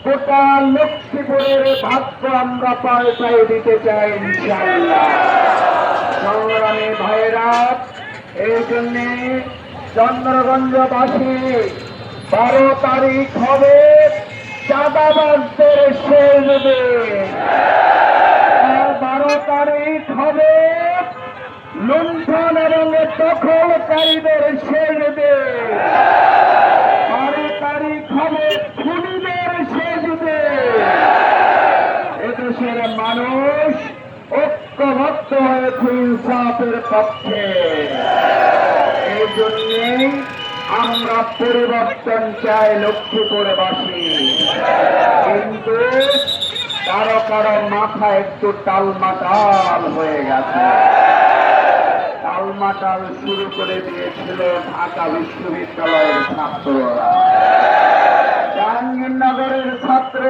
গোটা লক্ষ্মীপুরের ভাগ্য আমরা পাল্টাই দিতে চাই ইনশাআল্লাহ। সংগ্রামী ভাইয়েরা, এই জন্যে চন্দ্রগঞ্জবাসী 12 তারিখ হবে চাঁদাবাজদের শেষ দিন। 12 তারিখ হবে লুণ্ঠন এবং দখলকারীদের শেষ দিন। 12 তারিখ হবে খুনিদের শেষ দিন। এদেশের মানুষ ঐক্যবদ্ধ হয়েছে ইনসাফের পক্ষে। এই জন্যেই আমরা পরিবর্তন চাই লক্ষ্মীপুরবাসী। কিন্তু কারো কারো মাথা একটু টালমাটাল হয়ে গেছে। টালমাটাল শুরু করে দিয়েছিল ঢাকা বিশ্ববিদ্যালয়ের ছাত্ররা, জাহাঙ্গীরনগরের ছাত্ররা।